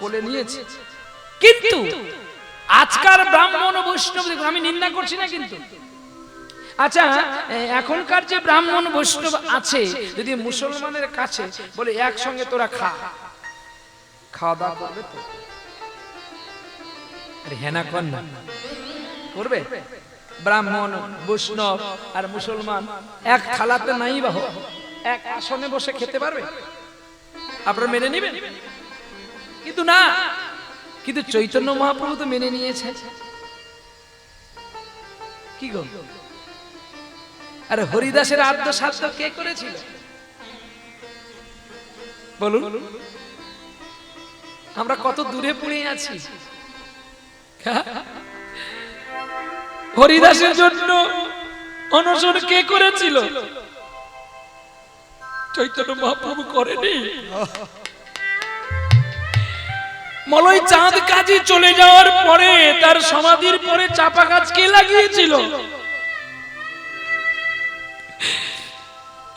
কোলে নিয়েছে। কিন্তু আজকার ব্রাহ্মণ বৈষ্ণব, আমি নিন্দা করছি না কিন্তু, আচ্ছা এখনকার যে ব্রাহ্মণ বৈষ্ণব আছে, যদি মুসলমানের কাছে বলে একসঙ্গে তোরা খাওয়া দাওয়া করবে তো? আরে হেনা কর না, করবে? ব্রাহ্মণ বৈষ্ণব আর মুসলমান এক থালাতে নাই বা এক আসনে বসে খেতে পারবে? আপনারা মেনে নেবেন? কিন্তু না, কিন্তু চৈতন্য মহাপ্রভু তো মেনে নিয়েছে। কি গো? আরে হরিদাসের আদ্য সাধ্য কে করেছিল বলুন? আমরা কত দূরে পড়ে আছি। হরিদাসের জন্য অনশন কে করেছিল? চৈতন্য মহাপ্রভু করেনি। মলয় চাঁদ কাজী চলে যাওয়ার পরে তার সমাধির পরে চাপা গাছ কে লাগিয়েছিল?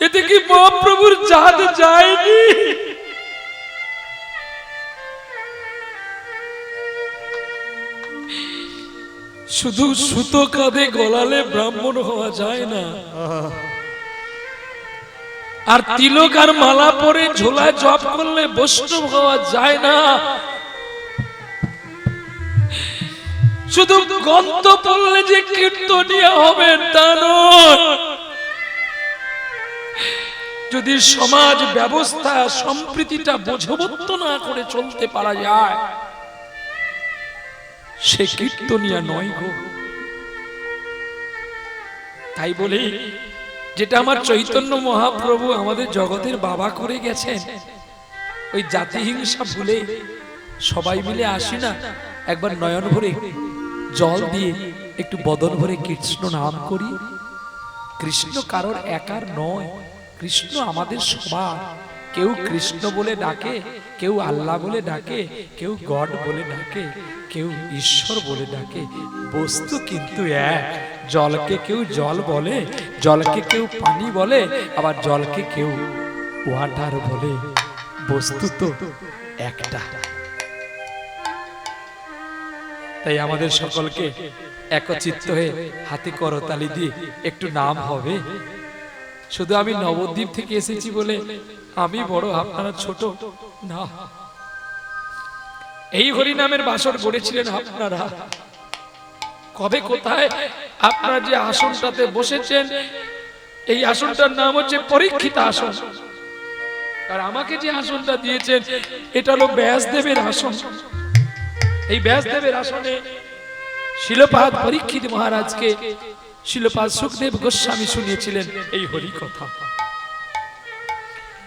এতে কি মহাপ্রভুর চাঁদ যায়নি? শুধু সুতো কাঁধে গলালে ব্রাহ্মণ হওয়া যায় না, আর তিলক আর মালা পরে ঝোলায় জপ করলে বৈষ্ণব হওয়া যায় না। শুধু গ্রন্থ পড়লে যে কীর্তনীয় হবে তা নয়। যদি সমাজ ব্যবস্থা সম্প্রীতিটা বোঝবত্ত না করে চলতে পারা যায়, সে কীর্তনীয় নয় গো। তাই বলে যেটা আমার চৈতন্য মহাপ্রভু আমাদের জগতের বাবা করে গেছেন, ওই জাতিহিংসা ভুলে সবাই মিলে আসি না, একবার নয়ন ভরে জল দিয়ে একটু বদন ভরে কৃষ্ণ নাম করি। কৃষ্ণ কারোর একার নয়, কৃষ্ণ আমাদের সবার। কেউ কৃষ্ণ বলে ডাকে, কেউ আল্লাহ বলে ডাকে, কেউ গড বলে ডাকে, কেউ ঈশ্বর বলে ডাকে, বস্তু কিন্তু এক। জলকে কেউ জল বলে, জলকে কেউ পানি বলে, আবার জলকে কেউ ওয়াটার বলে, বস্তু তো একটা। তাই আমাদের সকলকে একচিত্ত হয়ে হাতে করতালি দিয়ে একটু নাম হবে। শুধু আমি নবদ্বীপ থেকে এসেছি বলে আমি বড়, আপনারা ছোট না। এই হরি নামের বাসর গড়েছিলেন আপনারা। কবে কোথায় আপনারা যে আসনটাতে বসেছেন, এই আসনটার নাম হচ্ছে পরীক্ষিত আসন। আর আমাকে যে আসনটা দিয়েছেন এটা হলো ব্যাসদেবের আসন। এই ব্যাসদেবের আসনে শিলপাদ পরীক্ষিত মহারাজকে শিলপাদ সুখদেব গোস্বামী শুনিয়েছিলেন এই হরি কথা।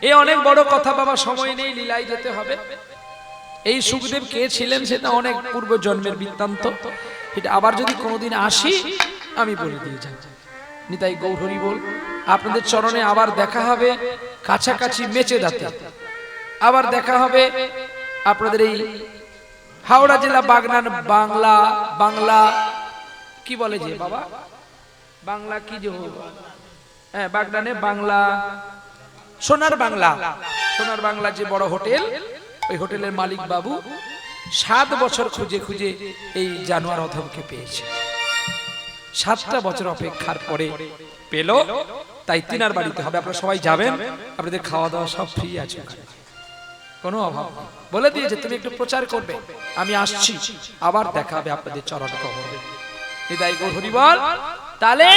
এই অনেক বড় কথা বাবা, সময় নেই, লীলায় যেতে হবে। এই সুখদেব কে ছিলেন সেটা অনেক পূর্ব জন্মের বৃত্তান্ত। এটা আবার যদি কোনোদিন আসি আমি বলে দিয়ে যাই। নিতাই গৌর হরি বল। আপনাদের চরণে আবার দেখা হবে কাছাকাছি মেচেদাতে, আবার দেখা হবে আপনাদের এই হাওড়া জেলা বাগনান বাংলা কি বলে যে বাবা, বাংলা কি যে, হ্যাঁ বাগনানে বাংলা সোনার বাংলা যে বড় হোটেল, ওই হোটেলের মালিক বাবু 7 বছর খুঁজে খুঁজে এই জানোয়ার অধমকে পেয়েছে। 7টা বছর অপেক্ষার পরে পেল, তাই তিনার বাড়িতে হবে। আপনারা সবাই যাবেন, আপনাদের খাওয়া দাওয়া সব ফ্রি আছে, কোনো অভাব নেই। বলে দিয়েছে তুমি একটু প্রচার করবে, আমি আসছি, আবার দেখা হবে আপনাদের চরণ কমলে। হৃদয় গৌর হরি বল। তাহলে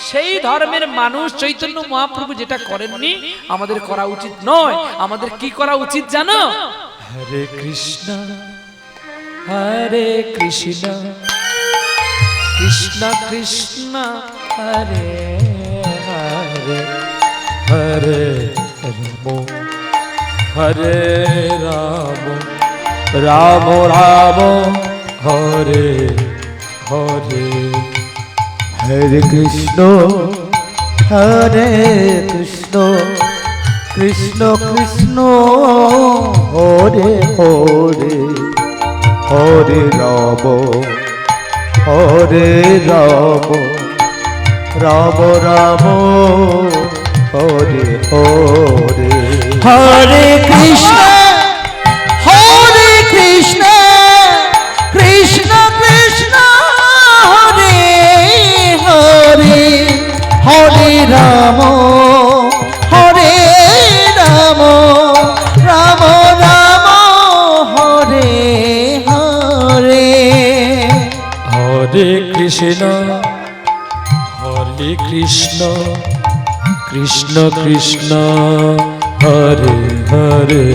সেই ধর্মের মানুষ চৈতন্য মহাপ্রভু যেটা করেননি আমাদের করা উচিত নয়। আমাদের কি করা উচিত জানো? হরে কৃষ্ণ কৃষ্ণ কৃষ্ণ হরে হরে, হরে রাম হরে রাম, রাম রাম হরে হরে, হরে কৃষ্ণ হরে কৃষ্ণ, কৃষ্ণ কৃষ্ণ হরে হরে, হরে রাম হরে রাম রাম রাম হরে হরে হরে কৃষ্ণ কৃষ্ণ কৃষ্ণ হরে হরে হরে রাম রাম রাম হরে হরে হরে কৃষ্ণ কৃষ্ণ কৃষ্ণ হরে হরে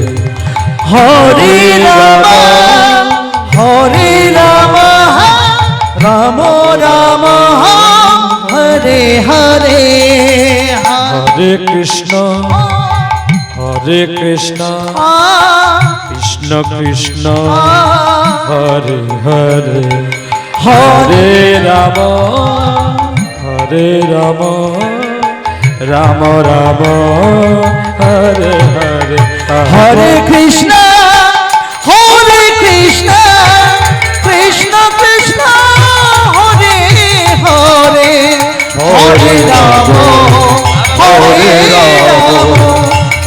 হরে রাম রাম রাম হরে হরে হরে কৃষ্ণ কৃষ্ণ কৃষ্ণ হরে হরে হরে রাম রাম রাম হরে হরে হরে কৃষ্ণ কৃষ্ণ কৃষ্ণ হরে হরে হরে রাম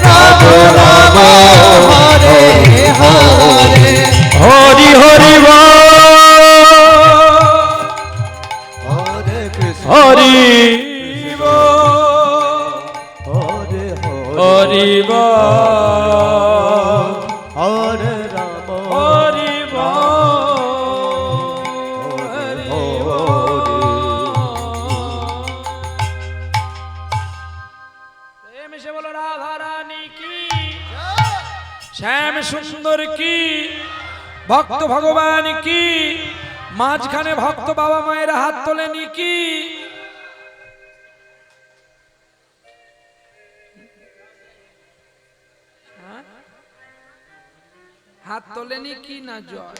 রাম রাম হরে হরে হরি হরি হরে কৃষ্ণ হরি হরে হরি হরে রাম হরি বলো রাধা রানী কি, শ্যাম সুন্দর কি, ভক্ত ভগবান কি, মাঝখানে ভক্ত বাবা মায়ের হাত তোলেনি কি। হাত তোলেনি কি না জয়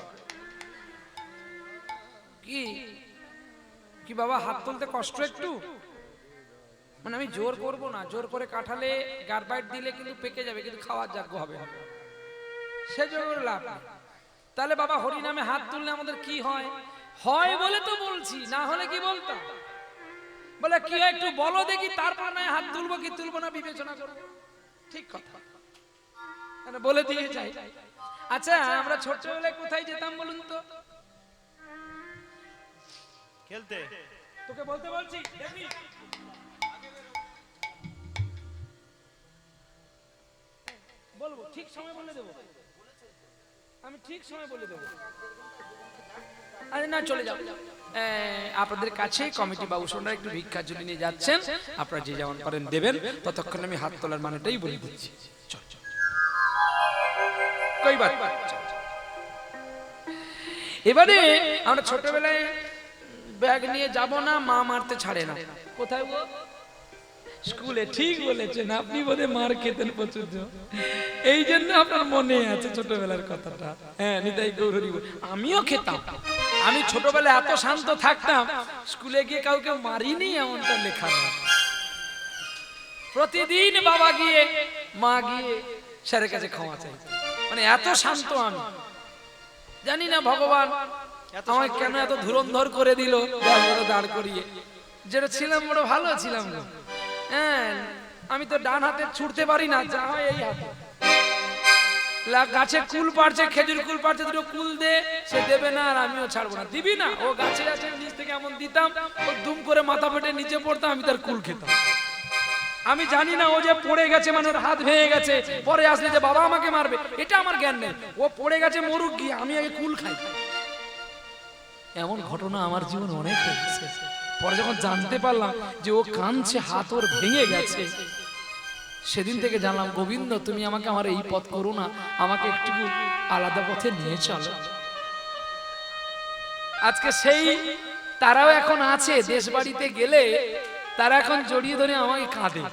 কি কি বাবা হাত তুলতে কষ্ট একটু, মানে আমি জোর করব না, জোর করে কাঠালে গারবাইট দিলে কিন্তু পেকে যাবে, কিন্তু খাওয়ার যোগ্য হবে না, সে জোর লাভ নেই। তাহলে বাবা হরি নামে হাত তুললে আমাদের কি হয়? হয় বলে তো বলছি, না হলে কি বলতাম? বলে কি হয় একটু বলো দেখি, তারপর না হাত তুলবো কি তুলবো না বিবেচনা করবো। ঠিক কথা, মানে বলে দিয়ে যাই। আচ্ছা আমরা ছোটবেলায় কোথায় যেতাম বলুন তো? খেলতে। তোকে বলতে বলছি দেখবি, বলবো ঠিক সময় বলে দেবো, আমি ঠিক সময় বলে দেবো। আরে না চলে যাও, আপনাদের কাছে কমিটি বাবুসোনারা একটু ভিক্ষার জন্য নিয়ে যাচ্ছেন, আপনারা যে যেমন পারেন দেবেন, ততক্ষণ আমি হাত তোলার মানেটাই বলে দিচ্ছি। চল চল কই বাত। এবারে আমরা ছোটবেলায় ব্যাগ নিয়ে যাব না, মা মারতে ছাড়ে না। কোথায় গো? স্কুলে। ঠিক বলেছেন আপনি, বোধহয় মার খেতেন প্রচুর, এই জন্য আপনার মনে আছে ছোটবেলার কথাটা। হ্যাঁ নিতাই গৌরী, আমিও খেতাম। আমি ছোটবেলায় এত শান্ত থাকতাম, স্কুলে গিয়ে কাউকে মারিনি এমনটা লেখা নেই। প্রতিদিন বাবা গিয়ে মা গিয়ে স্যারের কাছে ক্ষমা চাই, মানে এত শান্ত আমি। জানি না ভগবান আমায় কেন এত ধুরন্ধর করে দিল, দাঁড় করিয়ে। যেটা ছিলাম বড় ভালো ছিলাম না। হ্যাঁ আমি তো ডান হাতে ছুটতে পারি না, যা হয় এই হাতে। গাছে কুল পাড়ছে, খেজুর কুল পাড়ছে, দুটো কুল দে, সে দেবে না আর আমিও ছাড়বো না। দিবি না? ও গাছে আছে নিচ থেকে এমন দিতাম, ও দুম করে মাথা ফেটে নিচে পড়তাম, আমি তার কুল খেতাম। আমি জানি না ও যে পড়ে গেছে মানে ওর হাত ভেঙে গেছে, পরে আসলে যে বাবা আমাকে মারবে, এটা আমার জ্ঞান নেই। ও পড়ে গেছে মরুক গিয়ে, আমি আগে কুল খাই। এমন ঘটনা আমার জীবনে অনেক হয়েছে। পরে যখন জানতে পারলাম যে ও কাঁদছে, হাত ওর ভেঙে গেছে, সেদিন থেকে জানলাম গোবিন্দ তুমি আমাকে আমার এই পথ করো না, আমাকে একটু আলাদা পথে নিয়ে চলো। আজকে সেই তারাও এখন আছে, দেশ বাড়িতে গেলে তারা এখন জড়িয়ে ধরে আমাকে কাঁদে,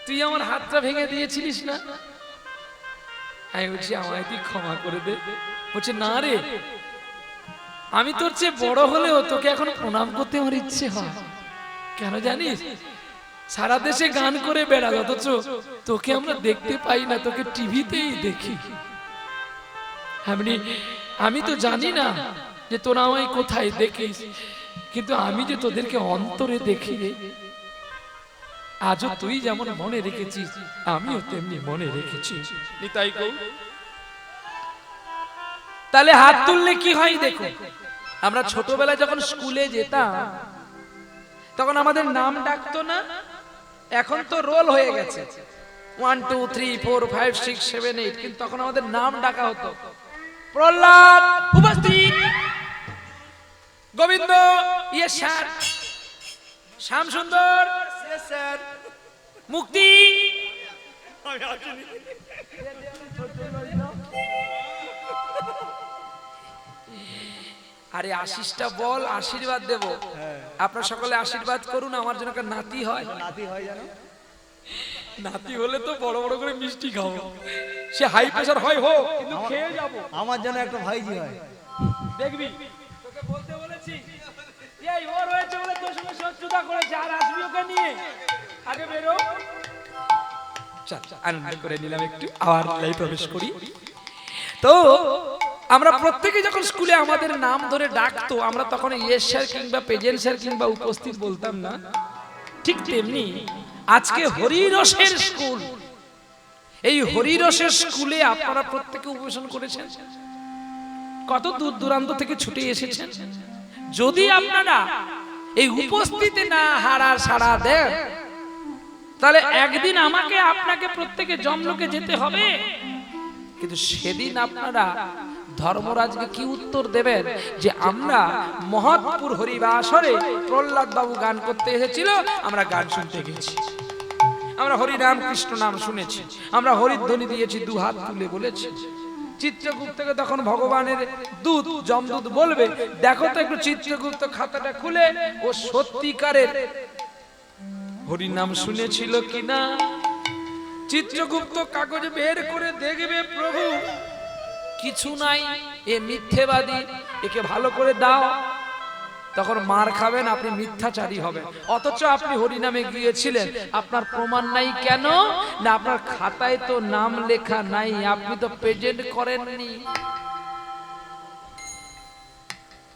তুই আমার হাতটা ভেঙে দিয়েছিলিস না। আমি বলছি আমায় তুই ক্ষমা করে দে। বলছে না রে, আমি তোর চেয়ে বড় হলেও তোকে এখন প্রণাম করতে আমার ইচ্ছে হয়। কেন জানিস? সারা দেশে গান করে বেড়া, অথচ তোকে আমরা দেখতে পাই না, তোকে টিভিতেই দেখি। আমি তো জানি না যে তোরা আমায় কোথায় দেখিস, কিন্তু আমি যে তোদেরকে অন্তরে দেখি রে। আজও তুই যেমন মনে রেখেছিস, আমিও তেমনি মনে রেখেছি। নিতাই গৌর। তাহলে হাত তুললে কি হয় দেখো। আমরা ছোটবেলায় যখন স্কুলে যেতাম তখন আমাদের নাম ডাকতো না, এখন তো রোল হয়ে গেছে 1 2 3 4 5 6 7 8, কিন্তু তখন আমাদের নাম ডাকা হতো। প্রহ্লাদ উপস্থিত, গোবিন্দ ইয়ে স্যার, শ্যাম সুন্দর স্যার মুক্তি, আরে আশিসটা বল, আশীর্বাদ দেব। আপনারা সকলে আশীর্বাদ করুন আমার জন্য একটা নাতি হয়। নাতি হয় জানো? নাতি হলে তো বড় বড় করে মিষ্টি খাবো, সে হাই প্রেসার হয় হোক, কিন্তু খেয়ে যাব। আমার জন্য একটা ভাইজি হয়। দেখবি তোকে বলতে বলেছি, এই ওর হয়েছে বলে তোর সঙ্গে শত্রুতা করেছে, আর আসবি ওকে নিয়ে, আগে বেরো। চল আনন্দ করে নিলাম একটু, আবার লাইভ প্রবেশ করি। তো আমরা প্রত্যেকে যখন স্কুলে আমাদের নাম ধরে ডাকতো, আমরা তখন ইয়েস স্যার কিংবা প্রেজেন্ট স্যার কিংবা উপস্থিত বলতাম না। ঠিক তেমনি আজকে হরিরসের স্কুল, এই হরিরসের স্কুলে আপনারা প্রত্যেকে উপবেশন করেছেন, কত দূর দূরান্ত থেকে ছুটে এসেছেন। যদি আপনারা এই উপস্থিতি না হারা সাড়া দেন, তাহলে একদিন আমাকে আপনাকে প্রত্যেকে জমলোকে যেতে হবে। কিন্তু সেদিন আপনারা ধর্মরাজকে কি উত্তর দেবেন যে আমরা মহৎপুর হরিবাসরে প্রহ্লাদ বাবু গান করতে এসেছিল, আমরা গান শুনতে গেছি, আমরা হরি নাম কৃষ্ণ নাম শুনেছি, আমরা হরিধ্বনি দিয়েছি, দু হাত তুলে বলেছি। চিত্রগুপ্তকে তখন ভগবানের দূত যমদূত বলবে, দেখো তো একটু চিত্রগুপ্ত খাতাটা খুলে ও সত্যিকারের হরি নাম শুনেছিল কিনা। চিত্রগুপ্ত কাগজ বের করে দেখবে, প্রভু কিছু নাই, এ মিথ্যেবাদী, একে ভালো করে দাও। তখন মার খাবেন, আপনি মিথ্যাচারী হবেন। অথচ আপনি হরিনামে গিয়েছিলেন, আপনার প্রমাণ নাই কেন না? আপনার খাতায় তো নাম লেখা নাই, আপনি তো প্রেজেন্ট করেননি।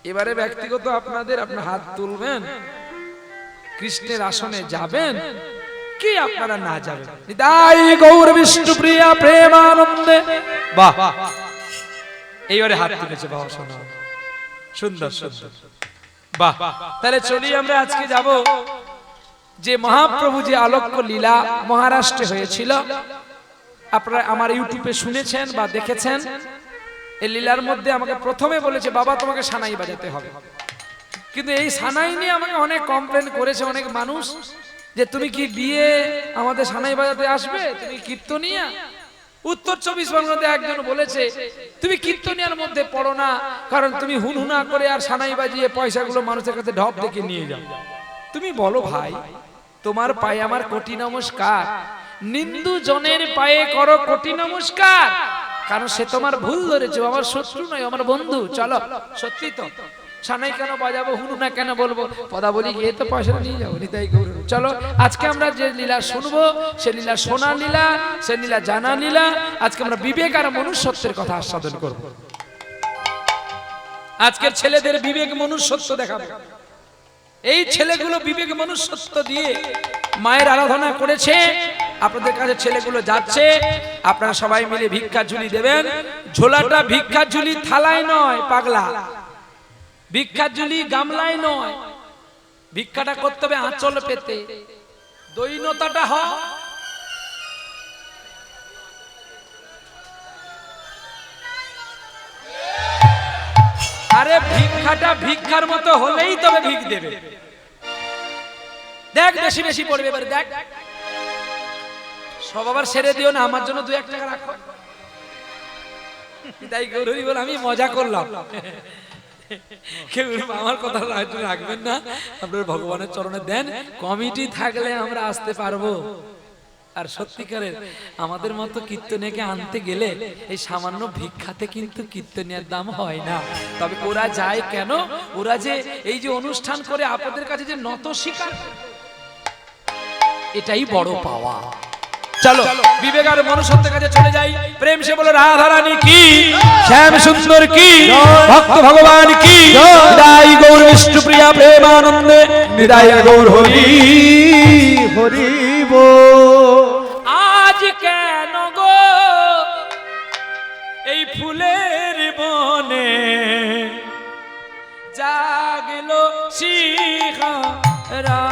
এবারে ব্যক্তিগত আপনাদের, আপনার হাত তুলবেন, কৃষ্ণের আসনে যাবেন কি আপনারা না যাবেন? নিতাই গৌর বিষ্ণু প্রিয়া প্রেমানন্দে। বাহ, এইবারে হাত তুলেছে বাবা, শোনা সুন্দর সুন্দর, বাহ। তাহলে চলি আমরা আজকে যাব যে মহাপ্রভু যে আলোক্য লীলা মহারাষ্ট্রে হয়েছিল, আপনারা আমার ইউটিউবে শুনেছেন বা দেখেছেন। এই লীলার মধ্যে আমাকে প্রথমে বলেছে, বাবা তোমাকে সানাই বাজাতে হবে। কিন্তু এই সানাই নিয়ে আমাকে অনেক কমপ্লেন করেছে অনেক মানুষ, যে তুমি কি বিয়ে আমাদের সানাই বাজাতে আসবে, তুমি কীর্তনিয়া। উত্তর 24 পরগনাতে একজন বলেছে, তুমি কীর্তনিয়ার মধ্যে পড়ো না, কারণ তুমি হুনহুনা করে আর সানাই বাজিয়ে পয়সাগুলো মানুষের কাছে ঢপ দেখে নিয়ে যাও। তুমি বলো ভাই, তোমার পায়ে আমার কোটি নমস্কার, নিন্দু জনের পায়ে করো কোটি নমস্কার, কারণ সে তোমার ভুল ধরেছে, আমার শত্রু নয়, আমার বন্ধু। চলো, সত্যি তো সানাই কেন বাজাবো, হুনুনা কেন বলবো, পদাবলী গিয়ে তো পয়সা নিয়ে যাবো। নিতাই গৌর। চলো আজকে আমরা যে লীলা শুনবো, সে লীলা শোনা লীলা, সে লীলা জানা লীলা। আজকে আমরা বিবেক আর মনুষ্যত্বের কথা আস্বাদন করব। আজকের ছেলেদের বিবেক মনুষ্যত্ব দেখাবো। এই ছেলেগুলো বিবেক মনুষ্যত্ব দিয়ে মায়ের আরাধনা করেছে। আপনাদের কাছে ছেলেগুলো যাচ্ছে, আপনারা সবাই মিলে ভিক্ষা ঝুলি দেবেন। ঝোলাটা ভিক্ষা ঝুলি থালায় নয় পাগলা, ভিক্ষা ঝুলি গামলায় নয়, ভিক্ষাটা করতে হবে আঁচল পেতে, দৈনতাটা হয়। আরে ভিক্ষাটা ভিক্ষার মতো হলেই তবে ভিক দেবে। দেখ বেশি বেশি পড়বে, এবার দেখ সব আবার সেরে দিও না, আমার জন্য 2-1 টাকা রাখো। তাই গৌরী বলে আমি মজা করলাম, কেউ আমার কথা রাখবেন না, আপনারা ভগবানের চরণে দেন। কমিটি থাকলে আমরা আসতে পারবো। আর সত্যিকারের আমাদের মতো কীর্তনীয়কে আনতে গেলে এই সামান্য ভিক্ষাতে কিন্তু কীর্তনীয়ার দাম হয় না। তবে ওরা যায় কেন? ওরা যে এই যে অনুষ্ঠান করে আপনাদের কাছে যে নত স্বীকার, এটাই বড় পাওয়া। চলো বিবেক আর মনুষ্যত্বের কাছে চলে যাই। প্রেম সে বলে রাধা রানী কি, শ্যাম সুন্দর কি, ভক্ত ভগবান কি, নিতাই গৌর বিষ্ণু প্রিয়া প্রেমানন্দে নিতাই গৌর হরি হরি বল। আজ কেন গো এই ফুলের বনে জাগলো শিখরা,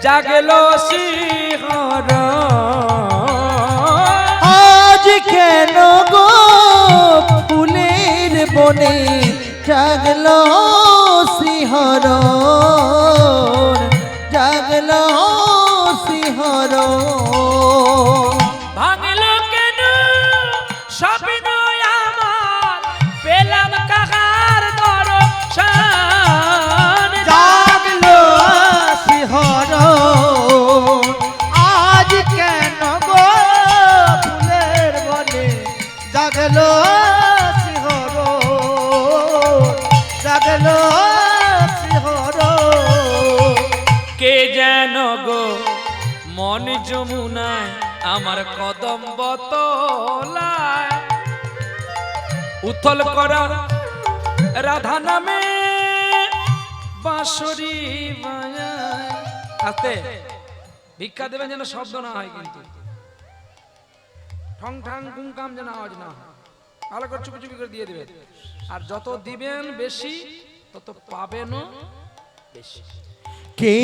জাগলো শিখরা। আজ কেন গো ফুলের বনে জাগলো শিহরণ, জাগলো শিহরণ। ভাঙলো কেন স্বপ্ন আমার, পেলাম কাহার দর্শন। জাগলো শিহরণ, আজ কেন গো ফুলের বনে জাগলো শিহরণ, জাগলো শিহরণ। কে যেন গো মন যমুনায় আমার কদম বতলায় উথল করা রাধা নামে বাঁশরি বাজায়। আস্তে ভিক্ষা দেবেন যেন শব্দ না হয়, কিন্তু ঠং ঠাং কুংকাম যেন আওয়াজ না হয়, ভালো করে চুপি চুপি করে দিয়ে দেবেন। আর যত দিবেন বেশি তত পাবেনও বেশি। কে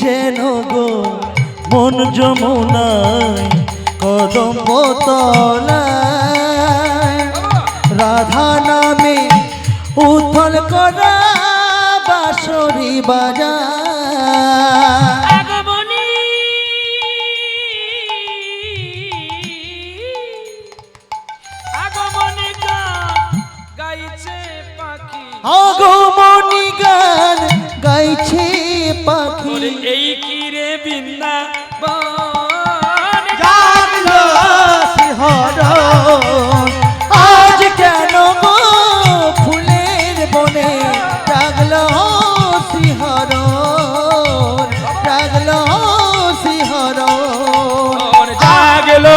যেন গো মন যমুনায় কদম তলায় রাধা নামে উথল করা বাঁশরি বাজায়। আগমনী আগমনী গান গাইছে পাখি, আগমনী গান গাইছে পাখি। ওরে এই কি রে বৃন্দাবন, জাগলো শিহরণ, আজ কেন গো ফুলের বনে জাগলো শিহরণ, জাগলো শিহরণ। জাগলো